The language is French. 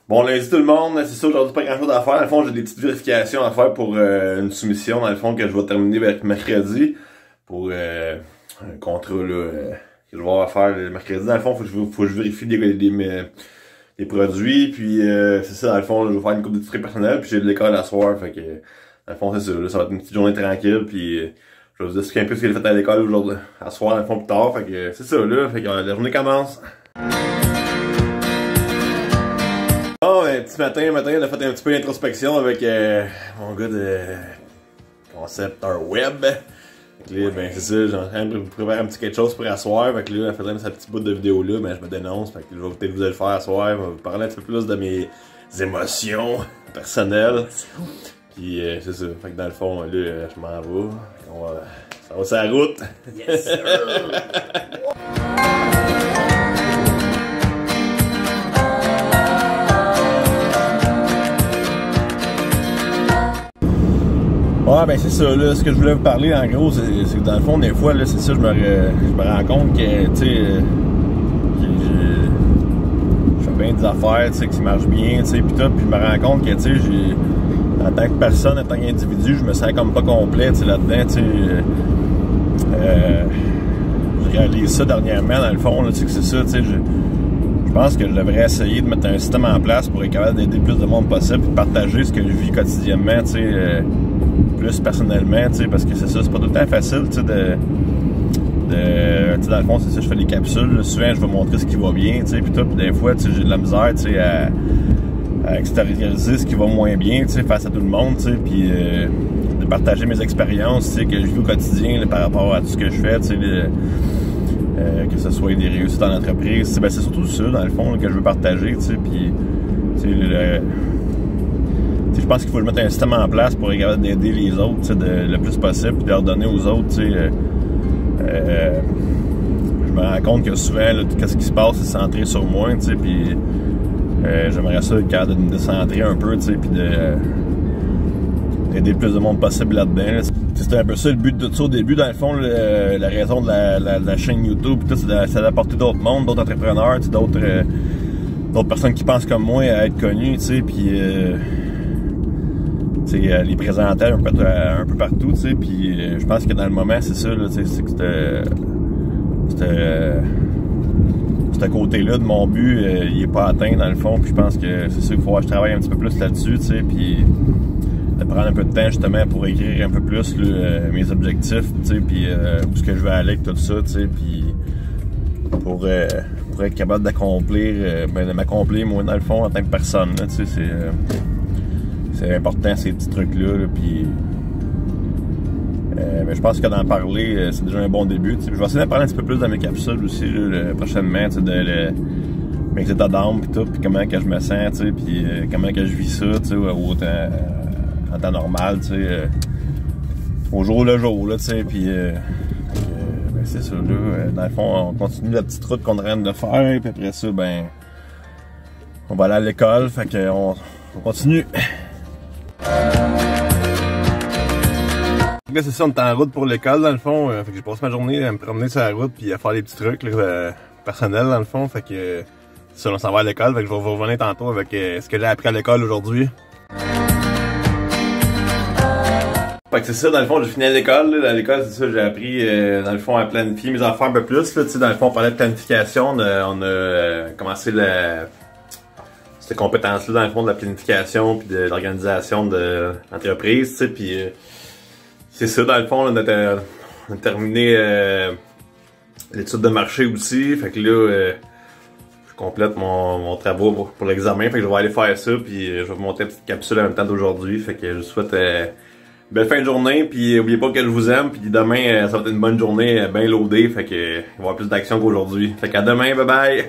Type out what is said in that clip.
Bon, lundi tout le monde, c'est ça, aujourd'hui pas grand chose à faire. Dans le fond, j'ai des petites vérifications à faire pour une soumission, dans le fond, que je vais terminer avec mercredi. Pour un contrat là, que je vais avoir à faire le mercredi. Dans le fond, faut que je vérifie des produits. Puis c'est ça, dans le fond, là, je vais faire une couple de trucs personnels. Puis j'ai de l'école à soir. Fait que dans le fond, c'est ça, là, ça va être une petite journée tranquille. Puis je vais vous expliquer un peu ce qu'il a fait à l'école aujourd'hui, à soir, dans le fond, plus tard. Fait que c'est ça, là. Fait que la journée commence. Bon, petit matin, on a fait un petit peu d'introspection avec mon gars de concepteur web. Fait que là, ben c'est ça, j'ai en train de préparer un petit quelque chose pour asseoir. Fait que là, en faisant sa petite bout de vidéo là, ben je me dénonce. Fait que là, je vais peut-être vous le faire asseoir. Je vais vous parler un petit peu plus de mes émotions personnelles. Puis c'est ça. Fait que dans le fond, là, je m'en vais. Ça va sur la route. Yes, sir! Ouais, ben c'est ça, là, ce que je voulais vous parler, en gros, c'est que dans le fond, des fois, là, c'est ça, je me rends compte que, tu sais, je fais bien des affaires, tu sais, qui marchent bien, tu sais, pis tout, pis je me rends compte que, tu sais, en tant que personne, en tant qu'individu, je me sens comme pas complet, tu sais, là-dedans, tu sais, je réalise ça dernièrement, dans le fond, là, tu sais, que c'est ça, tu sais, je pense que je devrais essayer de mettre un système en place pour être capable d'aider le plus de monde possible et de partager ce que je vis quotidiennement, tu sais, plus personnellement, tu sais, parce que c'est ça, c'est pas tout le temps facile, tu sais, tu sais, dans le fond, c'est ça, je fais des capsules, là, souvent je vais montrer ce qui va bien, tu sais, pis tout, pis des fois, tu sais, j'ai de la misère, tu sais, à extérioriser ce qui va moins bien, tu sais, face à tout le monde, tu sais, pis de partager mes expériences, tu sais, que je vis au quotidien, là, par rapport à tout ce que je fais, tu sais, que ce soit des réussites en entreprise, ben c'est surtout ça, dans le fond, là, que je veux partager, tu sais, pis, tu sais, je pense qu'il faut mettre un système en place pour être capable d'aider les autres, tu sais, le plus possible, puis de leur donner aux autres, tu sais, je me rends compte que souvent, là, tout ce qui se passe, c'est centré sur moi, tu sais, puis j'aimerais ça être capable de me décentrer un peu, tu sais, puis d'aider le plus de monde possible là-dedans, là. C'était un peu ça le but de tout ça au début, dans le fond, la raison de la chaîne YouTube, puis tout, c'est d'apporter d'autres mondes, d'autres entrepreneurs, tu sais, d'autres personnes qui pensent comme moi à être connues, tu sais, puis les présenter un peu partout, tu sais, puis je pense que dans le moment, c'est ça, là, tu sais, c'est que ce côté-là de mon but, il est pas atteint dans le fond, puis je pense que c'est ça qu'il faut que je travaille un petit peu plus là-dessus, tu sais, puis de prendre un peu de temps justement pour écrire un peu plus là, mes objectifs, tu sais, puis où est-ce que je veux aller avec tout ça, tu sais, puis pour être capable d'accomplir, de m'accomplir moi dans le fond en tant que personne, là, tu sais, c'est important ces petits trucs-là, là, puis mais je pense que d'en parler, c'est déjà un bon début. T'sais. Je vais essayer d'en parler un petit peu plus dans mes capsules aussi là, prochainement, de mes états d'âme pis tout, puis comment que je me sens, puis comment que je vis ça, en temps normal, au jour le jour, là, puis ben, c'est ça, là, dans le fond, on continue la petite route qu'on est en train de faire, puis après ça, ben, on va aller à l'école, fait que on continue. Là, c'est ça, on est en route pour l'école, dans le fond. Fait que j'ai passé ma journée à me promener sur la route puis à faire des petits trucs là, personnels, dans le fond. Fait que ça, on s'en va à l'école. Fait que je vais vous revenir tantôt avec ce que j'ai appris à l'école aujourd'hui. Fait que c'est ça, dans le fond, j'ai fini à l'école. À l'école, c'est ça, j'ai appris, dans le fond, à planifier mes affaires un peu plus. Là, dans le fond, on parlait de planification. On a commencé cette compétence-là, dans le fond, de la planification puis de l'organisation de l'entreprise, tu sais, puis c'est ça, dans le fond, là, on a terminé l'étude de marché aussi, fait que là, je complète mon travail pour l'examen, fait que je vais aller faire ça, puis je vais vous montrer une petite capsule en même temps d'aujourd'hui, fait que je vous souhaite belle fin de journée, puis n'oubliez pas que je vous aime, puis demain, ça va être une bonne journée, bien loadée, fait que il va y avoir plus d'action qu'aujourd'hui. Fait qu'à demain, bye bye!